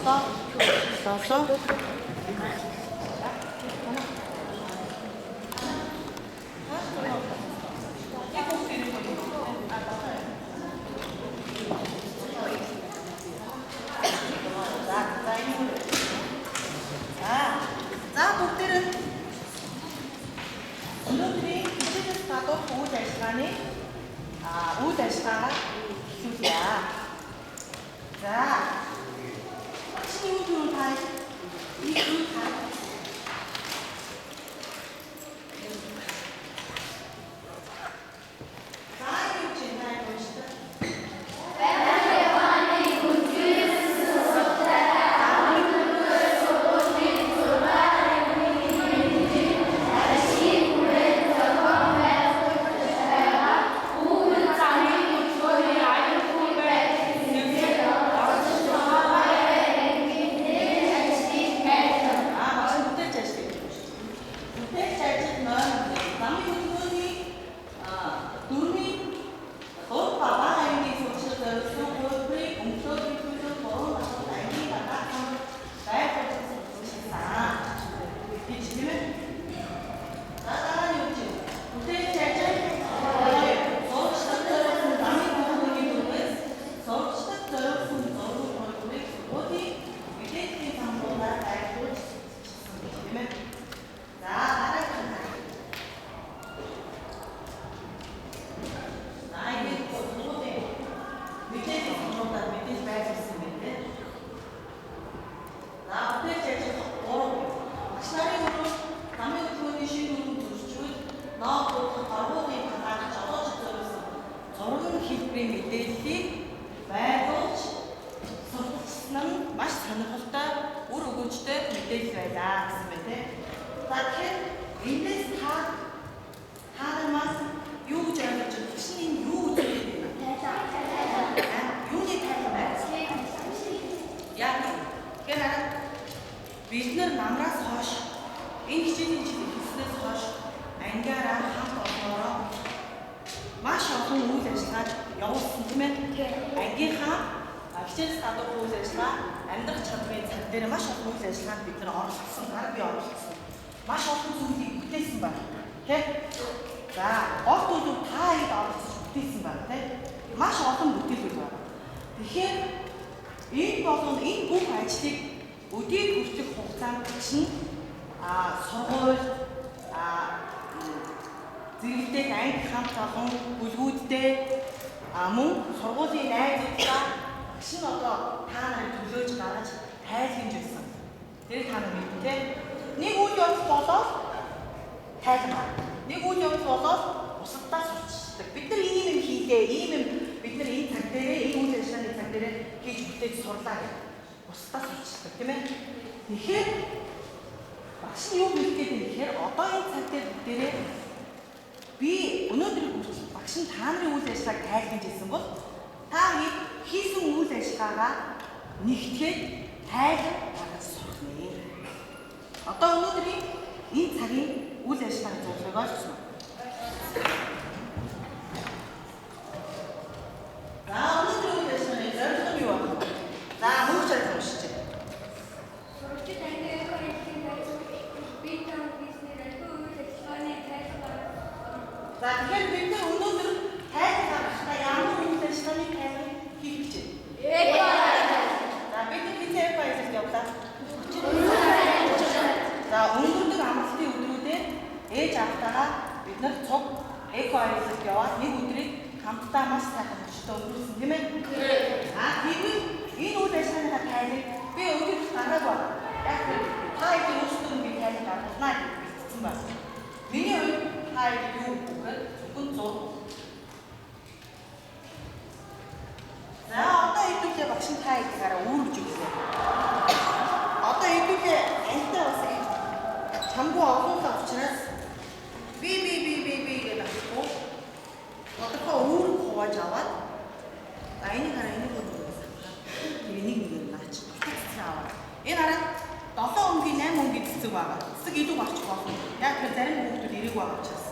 넣었어? 자, 복들은 오늘들이 기술에서 봐도 오후 4시간이 오후 4시간 기술이야. 자, 확실히 이거 다 이거 다 мэдээллийг байгуулж сурталчилсан маш сонирхолтой үр өгөөжтэй мэдээлэл байлаа гэсэн байна тийм. За тэгэхээр эндээс таанаас юу гэж ойлгож байна? Шинийн юу үзүүлээд байна? Юуны тайлбар байна? Яг тэгэхээр бид нар намраас хойш энэ хичээлийн жил эхлснээс хойш ангиараа хамт олноороо маш олон үйл ажиллагааг явуулсан тийм ээ. Ангийнхаа хичээлс гадуур үйл ажиллагаа амьдрах чадварын цаг дээр маш олон үйл ажиллагаанд бид нар оролцсон, би оролцсон. Маш олон зүйлийг бүтээсэн байна. Тэ? За, гол зүйл та хэд оролцож бүтээсэн байна тийм. Маш олон бүтээлүүд байна. Тэгэхээр энэ болон энэ бүх ажлыг өдийг хүртэх хугацаанд чинь сургууль зэрэгтэй анги хамт олон бүлгүүдтэй мөн сургуулийн найзуудаа багш нь одоо та нарыг төлөөж гаргаж тайлбарж байсан. Тэр та нар мэднэ тийм. Нэг үйл явдал болоод тайлбар. Нэг үйл явдал болоод бусаддаа сурчдаг. Бид нар ийм юм хийлээ, ийм юм бид нар энэ цаг дээрээ энэ үйл ажиллагааны цаг дээрээ хийж бүтээж сурлаа гэх. Бусаддаа сурчдаг тийм ээ. Тэгэхээр багш нь юу хэлэх гээд юм гэхээр одоо энэ цаг дээрээ би өнөөдөр багш нь та нарын үйл ажиллагааг тайлбарж ирсэн бол та хийсэн үйл ажиллагаагаа нэгтгээд тайлбарлаж сурах нэ. Одоо өнөөдрийн энэ цагийн үйл ажиллагааны зорилгыг олцсон. За өнөөдрийн үйл ажиллагааны зорилго нь юу вэ? За мөн чанар уншиж. Сурагчид ангийнхаа хэлхийн байцааг бие даан хийснээр албан үйл ажиллагааны тайлбар. За тэгэхээр бид нар өнөөдөр тайлбарлахдаа ямар үйл ажиллагааны тайлбар хийх гэж байна? За бид нар хизээ баярлалт явуулаа. За өнөөдөр амралтын өдрүүдэд ээж автагаа бид нар цуг эко баярлалт яваад нэг өдрийг хамтдаа маш сайхан өчтөө өнгөрүүлсэн тийм ээ? Тэгвэл энэ үйл ажиллагааныхаа тайлбарыг би өнөөдөр гаргаагүй. Яг та их өөрсдөө би тайлбар гаргуулнаа гэж бичсэн байна. Миний хувьд та юу гэхээр зөвхөн 100. За одоо хэдүүлээ багш нь та ихээрээ үүргэж өгсөн. Одоо хэдүүлээ антаа бас чамгүй олонлоо учраас би гэж асуу. Одоохоо үүрэг хувааж аваад энийг хараа энийг өгсөн. Энийг наач. аваад. Энэ хараа 7 өнгийн 8 өнгийн цэцэг байгаа. Цэцэг илүү гарч болно. Яг тэр зарим хүүхдүүд ирэх байгаа учраас.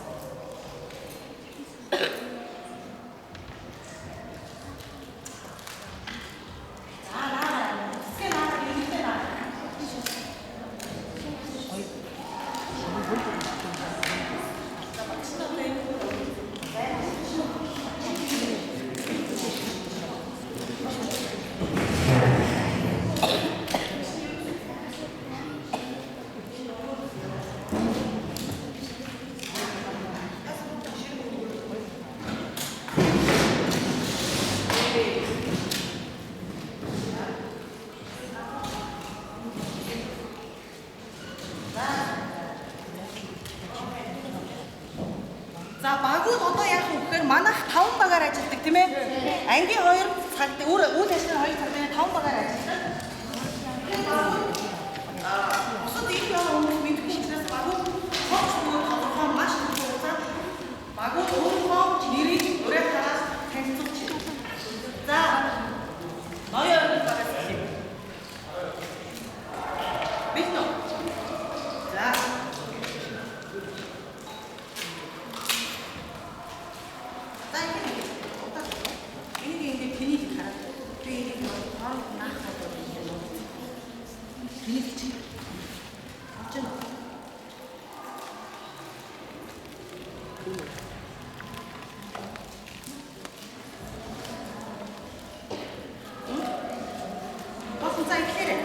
За наа. Цэцэг наа ирэх 오 대신에 허리 잡으면 다운 받아야지. 소도 입혀 민트 시트레스 마고 거치고 더더 마시고 자 마고 돈거 미리 노래 따라 계속 치고 자 너희 얼굴 따라서 미스터 자 짧게 ini dia gini sekarang ini orang nak atau ini kecil macam kau susah kira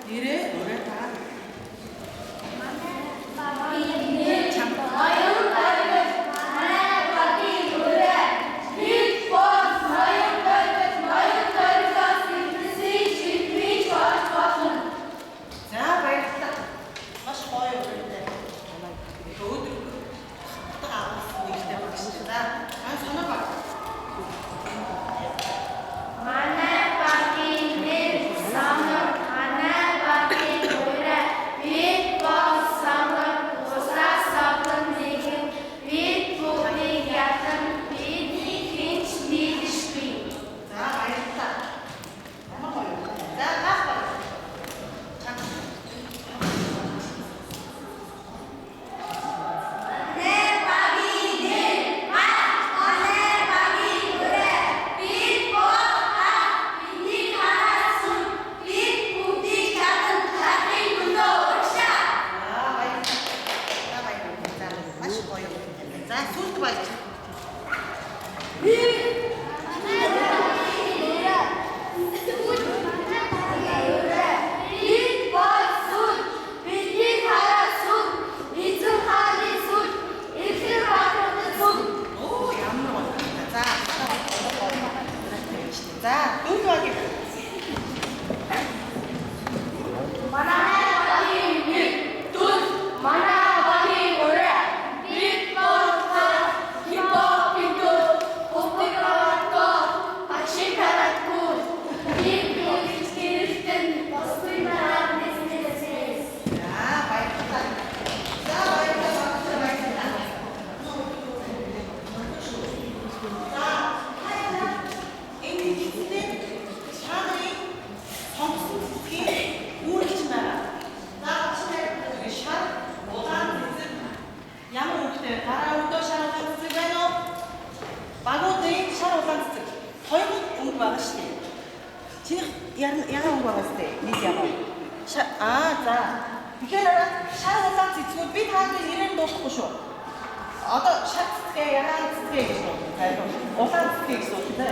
diri boleh tak 자, 노조하게. Яагаад угаагаас тэ нэг ягаа. За. Тэгэхээр шар удаан цэцгүүд би таагүй ирээн дуулахгүй шүү. Одоо шар цэцгээ ягаан цэцгээ гэж байна. Удаан цэцгээ гэсэн үг нэ.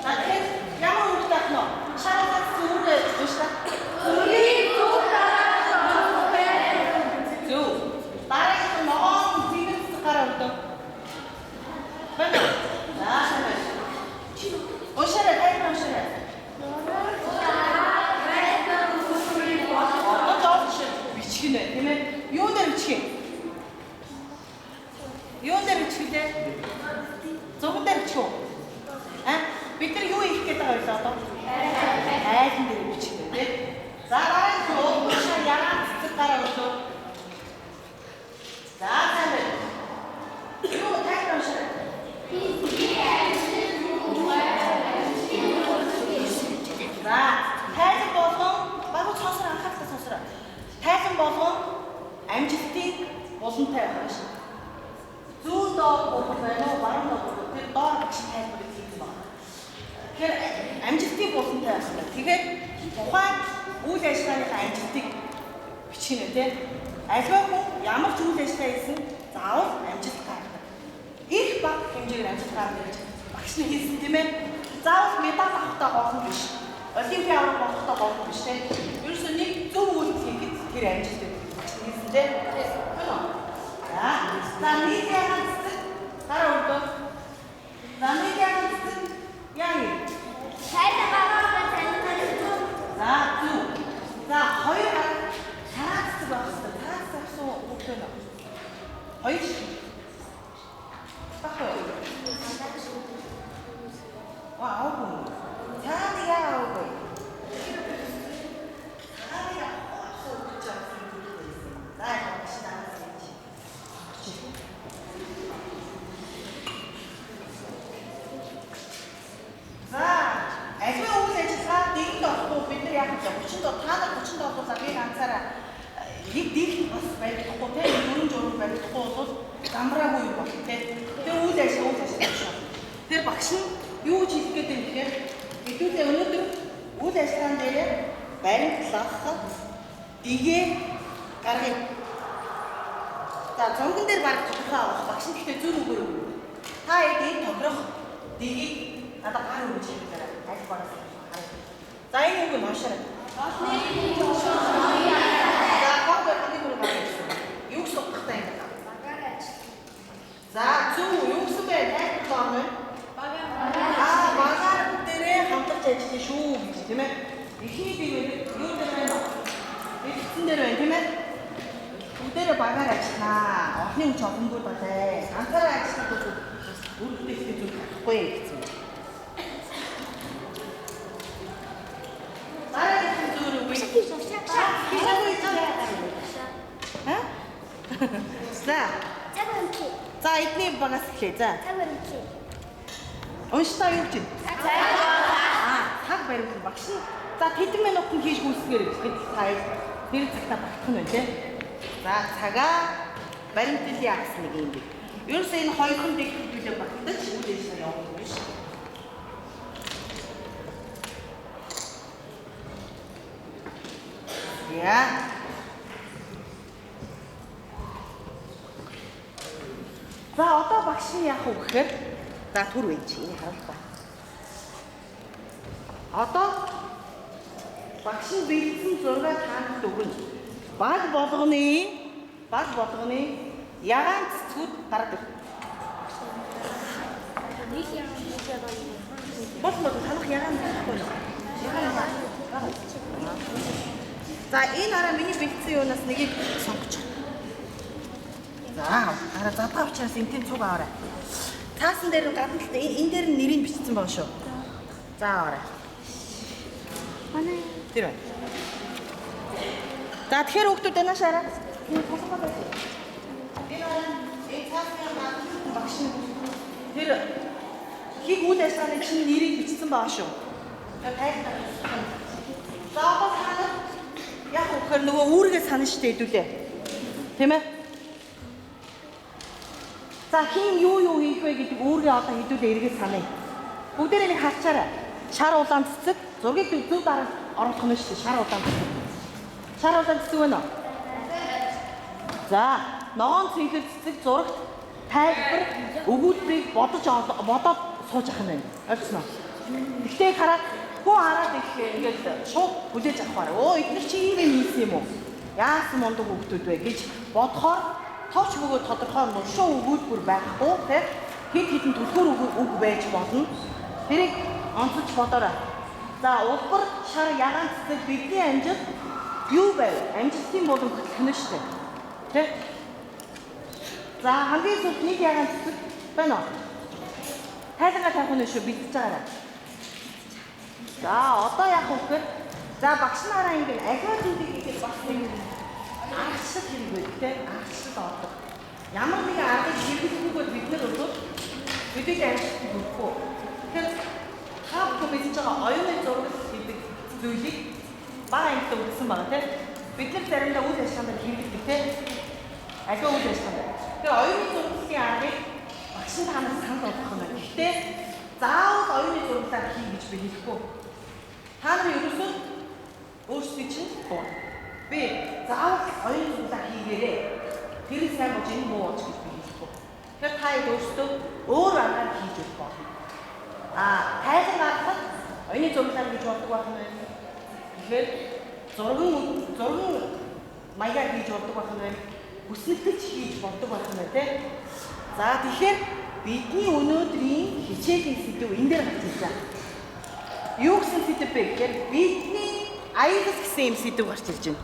За тэгэхээр ямар үгтэй ах нь шар удаан цэцгээ үүрээ ууштай. Зүг. Дараагийн ногоон зинэг цэцэг гараа өрдөө. Байна. За шараа. Уушаараа тайван уушаараа. бичихнэ тийм ээ юун дээр бичих вэ зөвхөн дээр бичих үү бид нар юу хийх гээд байгаа вэ одоо айхан дээр бичих вэ тийм за дараа нь уушаа ягаан цэцэг гараа өрдөө за сайн байна юу тайван уушаараа за тайван болгон багуу цоосоор анхаарал цоосоор тайван болгон амжилтыг болонтой байх шүү. Зүүн доор болох байна уу, баруун доор болох тэр доор багш тайлбарыг хийх байна. Тэгэхээр амжилтыг болонтой байх хэрэгтэй. Тэгэхээр тухайн үйл ажиллагааныхаа амжилтыг бичих нэ тийм. Аливаа хүн ямар ч үйл ажиллагаа хийсэн заавал амжилт гаргадаг. Их бага хэмжээгээр амжилт гаргаж багш нь хийсэн тийм ээ. Заавал медаль авахтаа болно биш. Олимпиад авах болохтой болно биш тийм. Ерөөсөө нэг зөв үйлдэл хийхэд тэр амжилт хийсэн тийм. За нэг яагаад дараа өрдөө. За нэг яагаад яа юм. Сайхан багаараа танилцуулж. За зүг. За хоёр хараац байх хэрэгтэй. Хараац гэсэн үг байна. Хоёр. Баггүй. Вау. 37 та нар 37 болоо би ганцаараа нэг дийлэн бас байхгүй те дөрөв журам байхгүй бол замраагүй юу болох те. Тэр үйл ажиллагаа шүү. Тэр багш нь юу гэж хэлэх гээд юм гэхээр хэдүүлээ өнөөдөр үйл ажиллагаан дээр баримтлах дэгээ гаргая. За зөнгөн дээр баг тодорхой авах багш нь гэхдээ зөв үгээр өгнө. Та эдийн тохирох дэгийг надад гар өгч хэлээрэй. Аль багаас харах. За энэ үг нь уушаарай. За гол хамгийн түрүү гаргасан. Юу гэж судахтай юм бэ? Багаар ажил. За зөв юу гэсэн бэ? Тайлбар байна. Багаар дээрээ хамтарч ажиллана шүү гэж тийм ээ. Эхний биеэр юу дээр байна? Эцэн дээр байна тийм ээ. Бүгдээрээ багаар ажиллана. Орны хүч олонгууд болоо. Ганцаараа ажиллах бол өөртөө их зүйл байхгүй гэсэн. Дараагийн зүйл үгүй. За эдний багаас эхлэе. За. Унштай юу гэж? Цаг баримт багш нь. За тэдэн минутанд хийж гүйцэтгээр гэхэд тэр цагтаа багтах нь байна тий. За цагаа баримтлал яасан нэг юм бэ. Ерөөсөө энэ хоёрхан дэглэлээ багтаж үйл ажиллагаа явуулах юм биш. Яа. За одоо багш нь яах вэ гэхээр за түр вэ чи харуултаа. Одоо багш нь бэлдсэн 6 таанд өгнө. Баг болгоны ягаан цэцгүүд гараад ир. Болмод танах ягаан байхгүй юу? За энэ араа миний бэлдсэн юунаас нэгийг сонгоч. За араа задгаа учраас энтийн цуг аваарай. Таасан дээр гадна талд энэ дээр нэрийг бичсэн байгаа шүү. За аваарай. Манай тэр байна. За тэгэхээр хүүхдүүд энэш араа. Энэ тасгаа байж. Энэ араа энэ таасан гадна багш нь тэр хийг үйл ажиллагааны чинь нэрийг бичсэн байгаа шүү. За тайлбар. За одоо санаа яг өгөхөр нөгөө үүргээ санаа штэ хэдүүлээ. Тийм ээ? За хин юу хийх вэ гэдэг үүргээ одоо хэдүүлээ эргээд саная. Бүгдээрээ нэг харчаарай. Шар улаан цэцэг зургийг зөв дараа оруулах нь шүү дээ. Шар улаан цэцэг. Шар улаан цэцэг байна уу? За ногоон цэнхэр цэцэг зурагт тайлбар өгүүлбэрийг бодоод сууж ах юм байна. Ойлгосноо? Гэхдээ хараад хөө хараад ирэхээр ингээд шууд хүлээж авах байна. Оо эдгээр чи ийм юм хийсэн юм уу? Яасан мундаг хүүхдүүд вэ гэж бодохоор товч бөгөөд тодорхой нуршуу өгүүлбэр байхгүй тийм хэд түлхүүр үг байж болно. Тэрийг онцолж бодоорой. За улбар шар ягаан цэцэг бидний амжилт юу байв? Амжилтын болон хөтлөх нь шүү дээ. Тэ? За хамгийн сүүлд нэг ягаан цэцэг байна уу? Тайлбар тавих нь шүү бэлдэж байгаарай. За одоо яах вэ гэхээр за багш нараа ингэ аливаа зүйлийг хийх бас нэг аргачлал хэрэг байдаг те аргачлал ордог. Ямар нэгэн аргыг хэрэглэхгүйгээр бид нар бол бидний амжилтыг хүрхгүй. Тэгэхээр хаавч бичиж байгаа оюуны зураг гэдэг зүйлийг бага ангид өгсөн байгаа те. Бид нар заримдаа үйл ажиллагаанд хэрэглэдэг те. Аливаа үйл ажиллагаанд. Тэгэхээр оюуны зургийн аргыг багш нь танаас санал болгох юм байна. Гэхдээ заавал оюуны зурглаар хий гэж би хэлэхгүй. Та нар ерөөсөө өөрсдөө чинь боо. Би заавал оюуны зурглаар хийгээрээ. Тэр сайн болж энэ муу болж гэж би хэлэхгүй. Тэгэхээр та өөрсдөө өөр аргаар хийж өгөх болно. Тайлбар гаргахад оюуны зурглаар гэж болдог байх юм байна. Тэгэхээр зурган маягаар хийж болдог байх юм байна. Хүснэлтэж хийж болдог байх юм байна те. За тэгэхээр бидний өнөөдрийн хичээлийн сэдв энэ дээр гарч ирж байна. Юу гэсэн сэдв бэ гэхээр бидний аюулс гэсэн юм сэдв гарч ирж байна.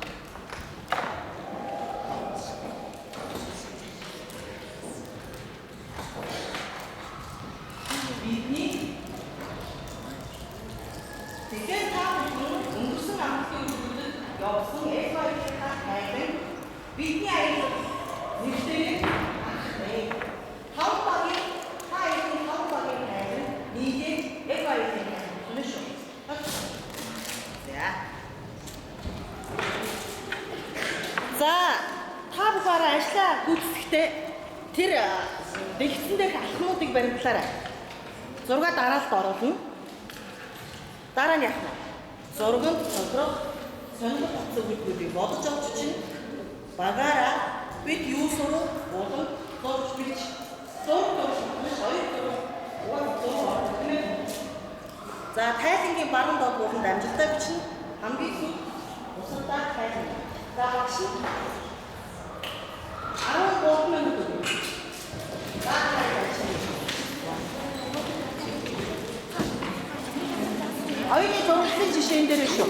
Бидний тэгэхээр та өнгөрсөн амралтын үеүүдэд явсан SYL-ийн тайлбар бидний аюулс нэгдээ Гэхдээ тэр дэлгэцэн дээрх алхмуудыг баримтлаарай. Зураг дараалт оруулна. Дараа нь яах вэ? Зурганд тодорхой сонирхол татсан үгүүдийг бодож авч чинь багаараа бид юу сурах болон зурж бич. Зураг биш хоёр зураг. За тайлангийн баруун доод бууланд амжилттай бичнэ. Хамгийн сүүлд усандаа тайлан. За багш 13 минут өгье. Оюуны зурагын жишээн дээр шүү.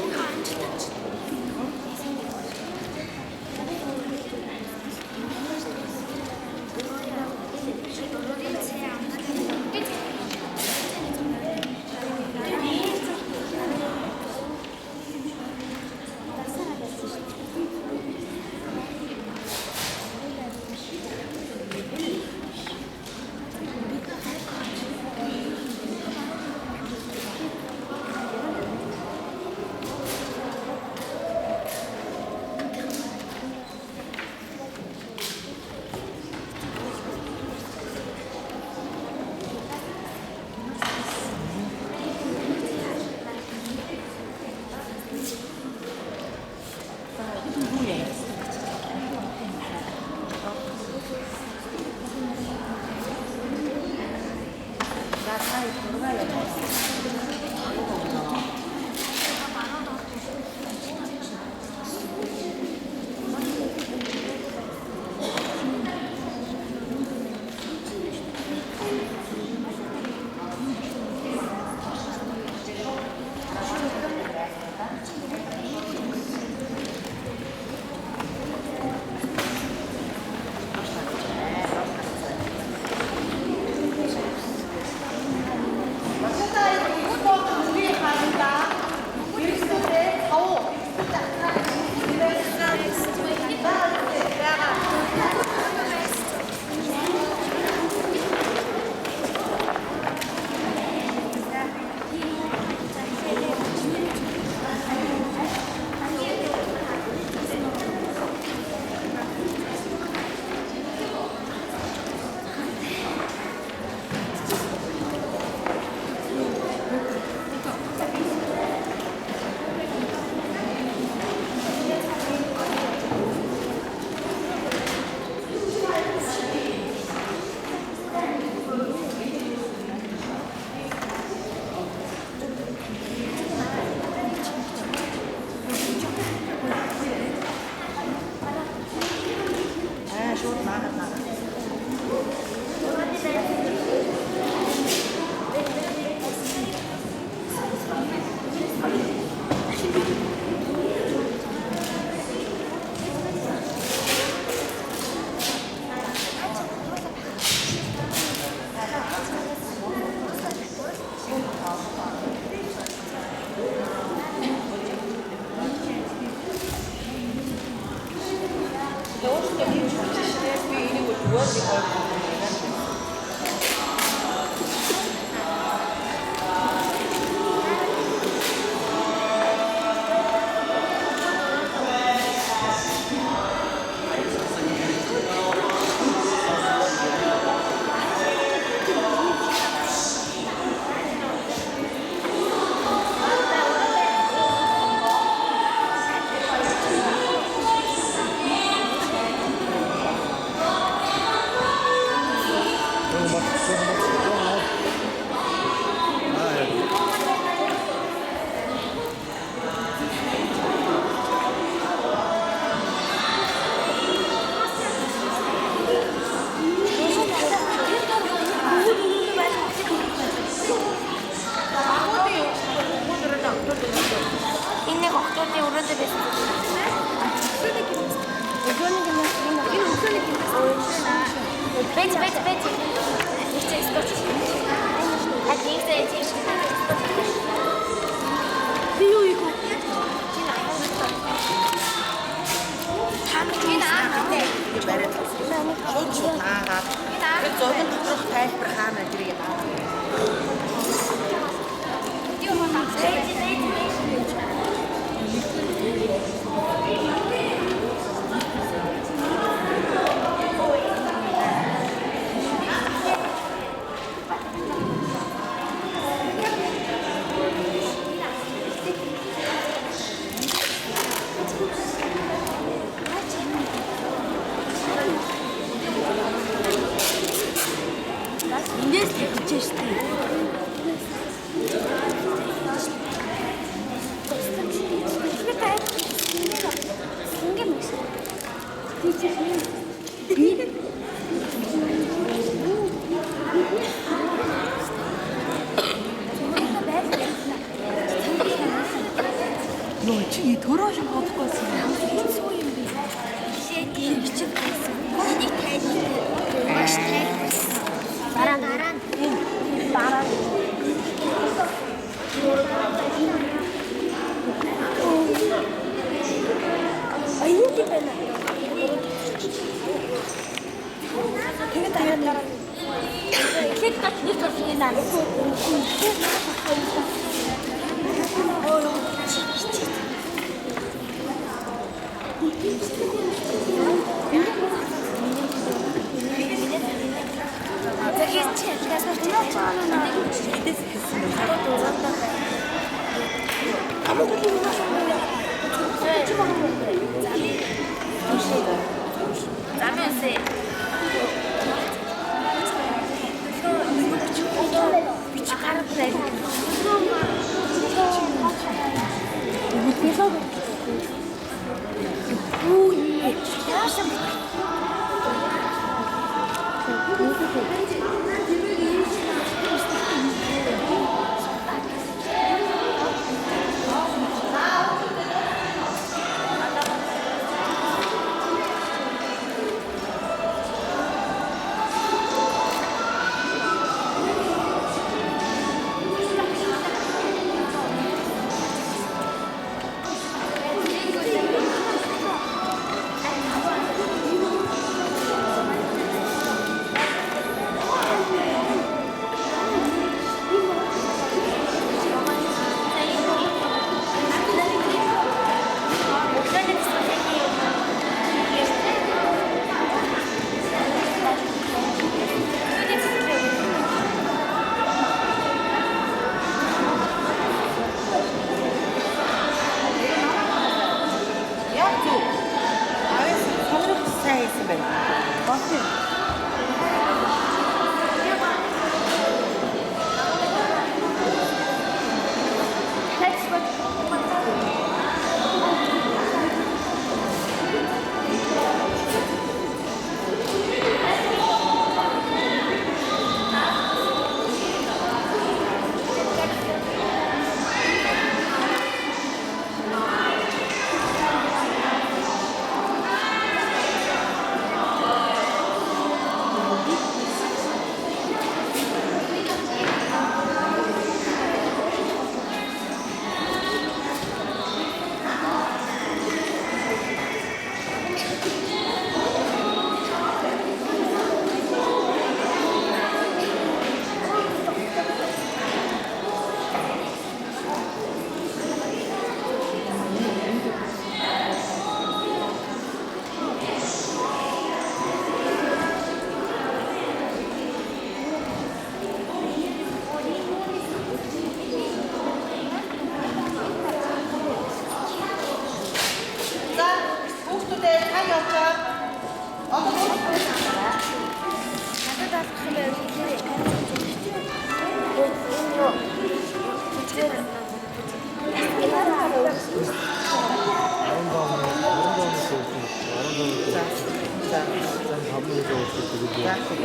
Йоо, чи төрөөш бодохгүйсэн. Хэцүү юм би. Жишээ тийм бичиг байсан. Энийг тайлбар маш тайлбарсан. Дараа нь аюу тийм байна. Тэгээд дараа нь эхлээд тач нэг төрсөн юм аа.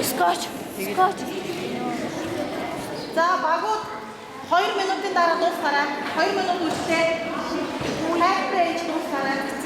Скотч. За багууд 2 минутын дараа дуусгараа. 2 минут үстэй. Хайртай ээж дуусгараа.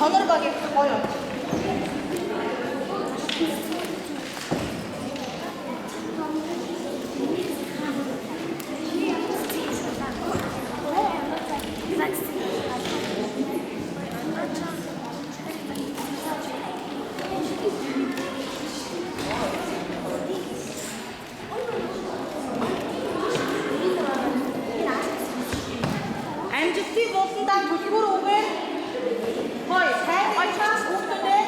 선으로 가게 가요. Амжилтыг ууландаа түлхүүр үгээр хой сайн баярлалаа хүүхдүүдээ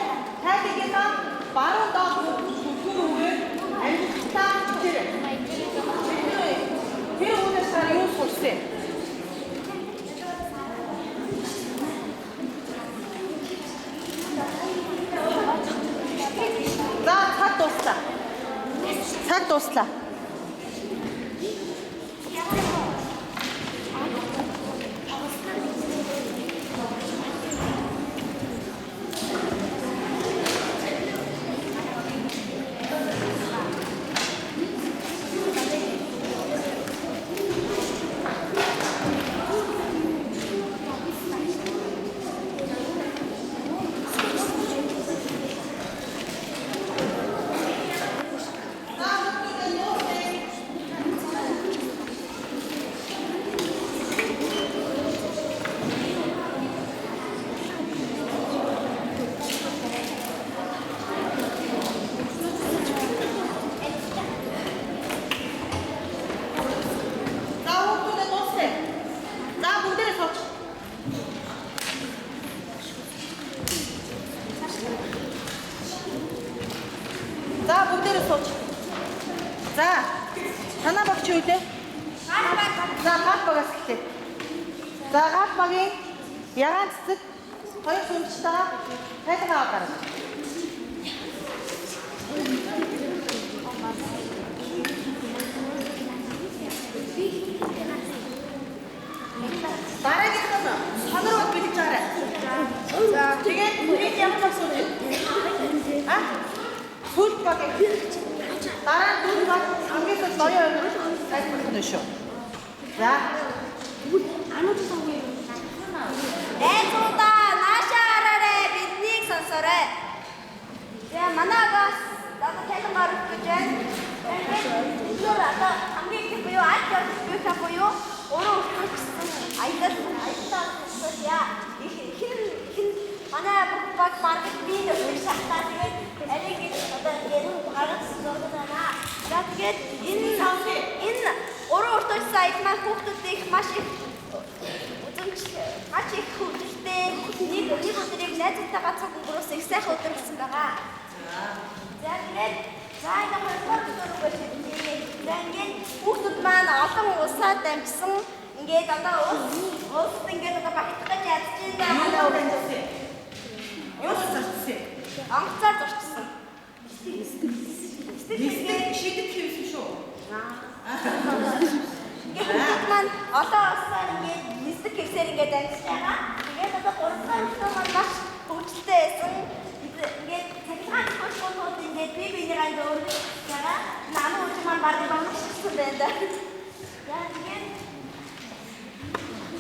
тайлбарлаа баруун доод түлхүүр үгээр амжилттай хичээрэй. Тэр үгээс сар юу сурсан? За цаг дуслаа. Цаг дуслаа. За бүгдээрээ сууч. За танаа багч юу дээ? За гал багаас эхлэе. За гал багийн ягаан цэцэг хоёр сүмжтэйгээ тайлгаа гаргаж. Дараагийнх нь сонирхол бэлж байгаарай. За тэгээд бүгд ямар асууж байна? Сүлд баг дараа нь дүүл баг ангиас ноёо тайлбарлах нь шүү. За Найзуудаа наашаараарэ биднийг сонсоорой. За манайгаас одоо тайлбар өгч байна. Тэгээд өөр одоо хамгийн их буюу аль болох буюу өөрөө өөрчлөсөн аялал яа хин манай баг маркет бий шахтаа тэгээд ариг одоо энэ гаргаж зургана. За тэгээд энэ өөрөө өөрчлөсөн аялал маань хүүхдүүдийг маш их маш их хөвгөлтэй нэг өдрийг найзтайгаа цаг өнгөрөөс их сайхан өдөр болсон байгаа. За тэгээд энэ хоёрдугаар өдөр үгүй. За ингээд хүүхдүүд маань олон улсад дамжсан ингээд одоо улсад ингээд одоо багтгаж ядж байна. Юу зарчсан? Анхцаар зарчсан. Листик шийдэх хэвсэн шүү. Ингээд маань олон улсаар ингээд листик хэвсээр ингээд дамжиж байгаа. Тэгээд одоо 3 дахь өдөр маань маш хөвгөлтэй байсан. Ингээд цахилгаан хөлбөмбөд ингээд биенийгаа ингээд өөрөөр байгаа. Намаа үгүй маань баг багшсан байна. Яа тэгээд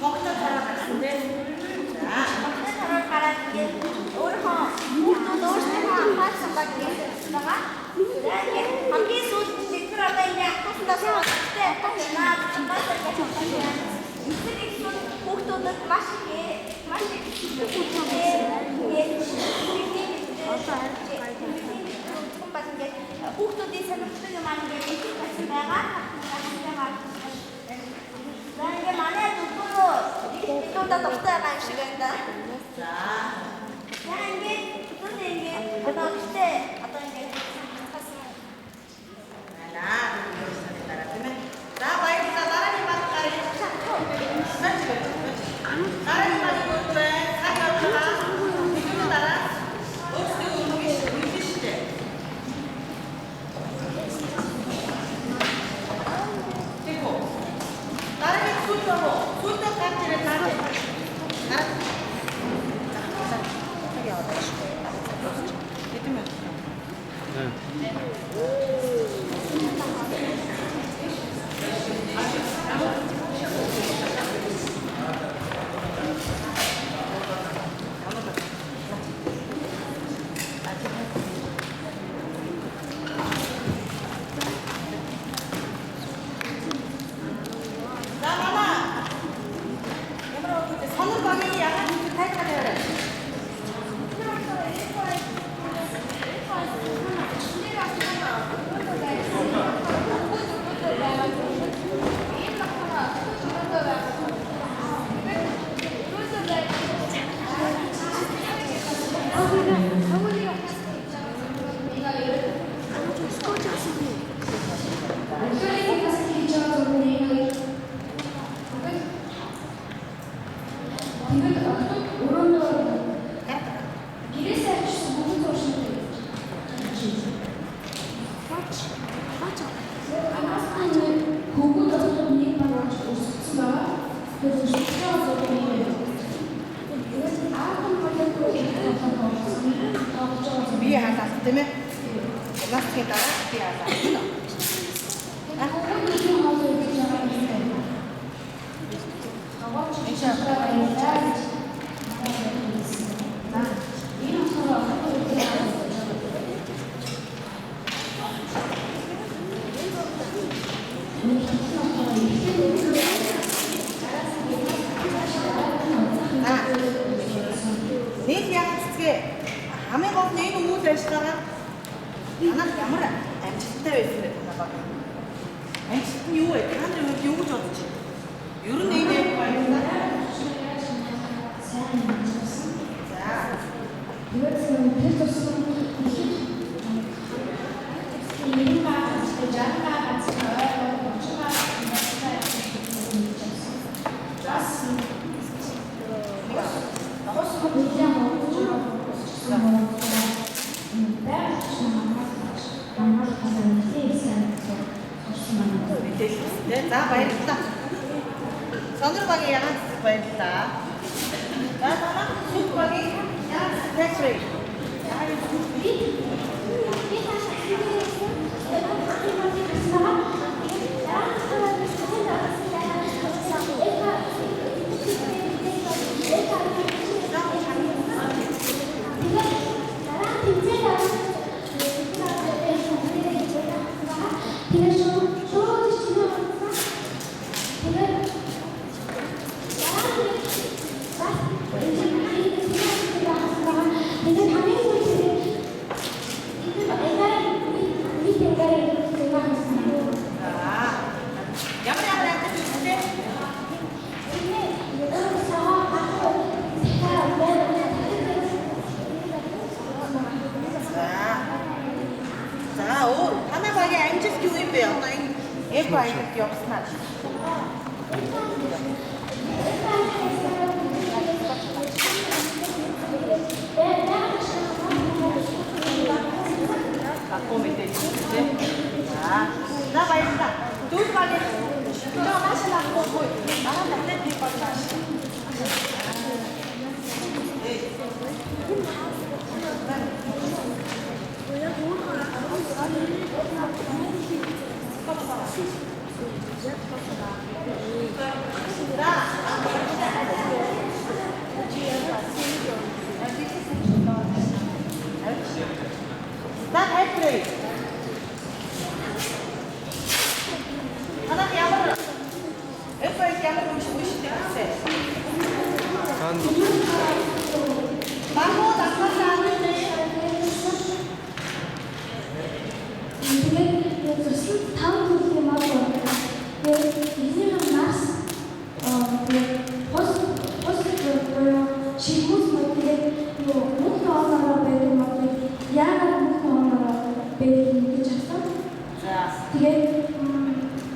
Тоглож хараад байна. За тоглож хараад ингээд өөрөө хүүхдүүд өөрсдөө анхаарсан баг гэсэн байгаа. Тэгээд хамгийн сүүлд бид нар одоо ингээд автобусдаа суудаг. Наад чамбасаа гэж байна. Эцэг хүүхдүүдэд маш их хүүхдүүдийн сонирхдаг юм аа ингээд их байсан байгаа. За ингээд манай дүүрөө дүүрээ дуртай байгаа юм шиг байна. за ингээд дүүрээ ингээд одоо ихтэй одоо ингээд хасан. наа дараа тийм ээ. За баярлалаа. Дараагийн баг гарыг. Дараагийн баг юу вэ? Цагаатаа. Тэгвэл дараа өөрсдөө үнэн шүү дээ. Тэхүү. Дараагийн сүлд аваа. Сүлдөө гарч ирээ таарай. Хараа. Цаг яваад байна шүү. Гэтэм үү? тэгээд октод өрөөндөө гэрээсээ авчихсан бүгд ууштай. Хөгүүд октод нэг багш өссөн байгаа. Тэгээд шүтээ болоод юм. Тэгээд аавын projektыг Би хаалаа тийм ээ. Ластгийн дараа би хаалаа. Нэг яг цэцгээ хамгийн гол нь энэ хүмүүс байж байгаа. Танаас ямар амжилттай байсан бэ танаа баг. Амжилт нь юу вэ? Та нарын хувьд юу гэж бодож байна? Ер нь энэ яг байна. За. За баярлалаа. Сонир багийн ягаад баярлалаа. За танаа сүт багийн ягаад factory. Танай багийн амжилт юу юм бэ? Одоо энэ эко аялалд явснаар. Ako мэдээж тийм. За баярлалаа. Дүүс багийн одоо маш их авахгүй. Дараа нь дахиад би боллоо. That head plate. Anak ямар эффект ямар үгүй дээ. Багууд ахлаа нэ. Тэгээд зөвсөд 5 төрлийн мал байна. Тэгээд энийг нас хос чигүүс мэтлээ юу мөн тооноор байдаг мал яагаад мөн тооноор байдаг гэж асуув. Тэгээд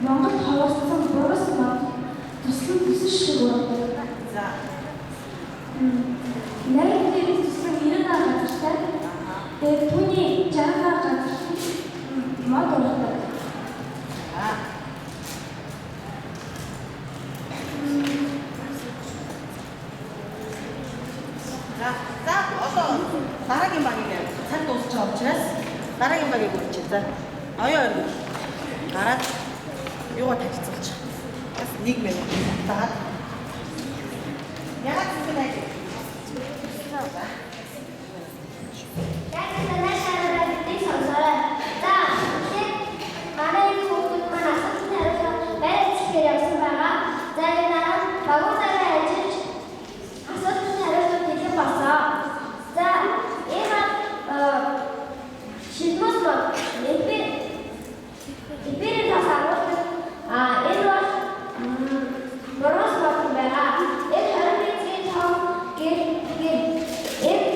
Монгол хаваасан борос мал туслан бүсэш шиг байна. За. Нарийн туслан 90 газартай. Тэгээд түүний 60 газар мал байна. За одоо дараагийн багийг цаг дуусч байгаа учраас дараагийн багийг үргэлжлэе. За. Оёо. Гараад юугаа тавьцуулж. Бас 1 минут таад. Ягаад ингэ найд? Борос мод байгаа. Энэ 23 том гэр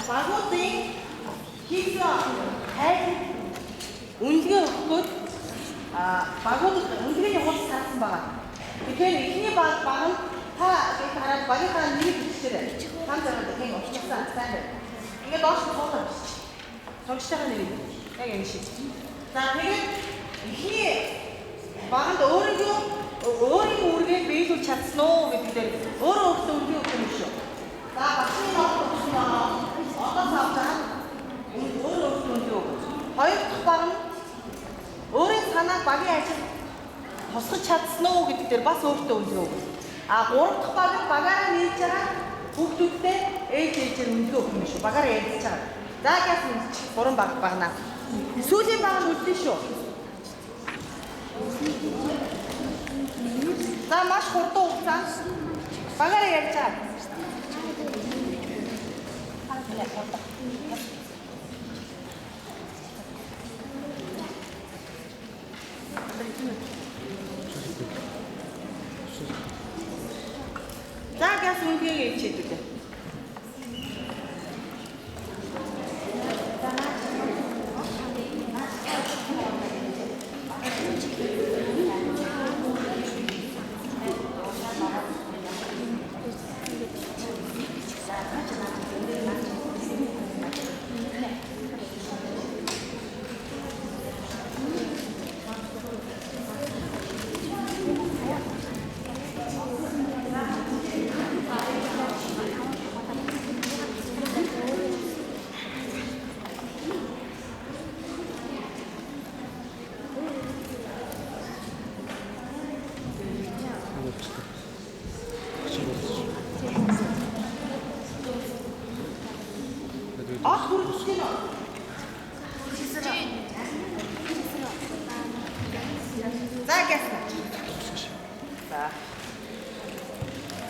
багуудын хийсэн хайр үнэлгээ өгөхөд багуудад үнэлгээний хурц таасан байгаа. Тэгэхээр эхний баг нь та хараад багийнхаа нэрийг бичээрэй. Тань зараад хин очихсан сайн байна. Ингээд доош тоолоо бичиж. Сонсогчтой нэрийг яг ингэ шиг. За тэгээд эхний баганд өөрийнхөө үргээ биелүүлж чадсан уу гэдэг дээр өөрөө өөртөө үнэлгээ өгөх юм шүү. За багшийн нот өгсөн байгаа. Одоо савчаа өөрөө өөртөө үнэлгээ өгөх. Хоёр дахь баг нь өөрийн санааг багийн ажил тусгаж чадсан уу гэдэг дээр бас өөртөө үнэлгээ өгөх. Гурав дахь баг нь багаараа нийлж байгаа хүүхдүүдтэй ээлжээр үнэлгээ өгөх юм шүү. Багаараа ээлжиж байгаа. За газ гурван баг багнаа. Сүүлийн баг нь үлдэн шүү. За маш хурдан хугацаанд багаараа ярьж байгаа. За газ үнэлгээгээ хичээдүүлээ. Хүрчихсэн үү? За газ.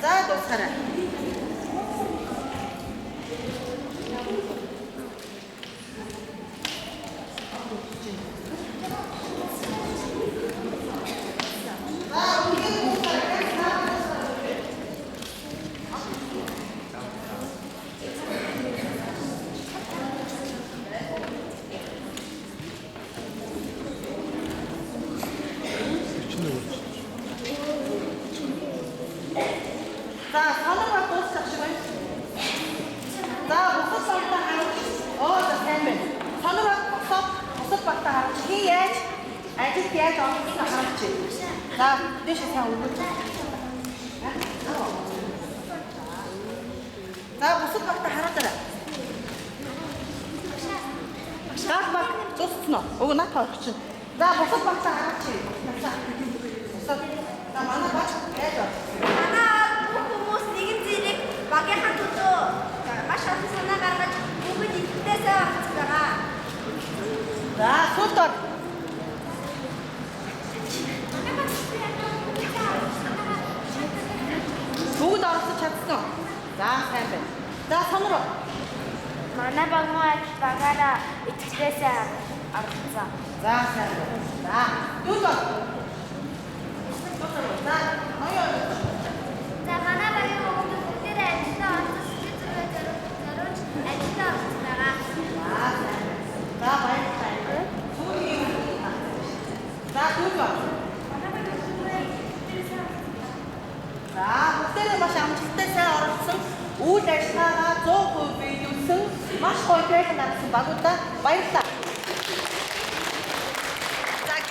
За дуусгараа. За санаа баг дуусах шиг байна. За бусад багтаа харж. За сайн байна. Санаа баг бусад багтаа харж. Хий яаж ажилд яаж орохыг харж байна. За дэше сайн өгөөч. За бусад багтаа хараад. Газ баг дуусна. Өгөө нат харах чинь. За бусад багтаа харж. Бусад. За манай баг яаж байна? Багийнхаа төлөө маш олон санаа гаргаж бүгд идэвхтэйсээ авч байгаа. За сүүлд бүгд оролцож чадсан. За сайн байна. За сонор. Манай баг маань багаараа идэвхтэйсээ авчихсан. За сайн байна. За дүүл. За ноёо. За манай багийн хүмүүс бүгдээрээ ажилдаа орсон сэтгэл зориулж ажилдаа орсон байгаа. За баярлалаа. За дүүл. За бүгдээрээ маш амжилттай сайн оролцсон. Үйл ажиллагаагаа 100% биелүүлсэн маш гоё байхад авсан багуудаа баярлалаа.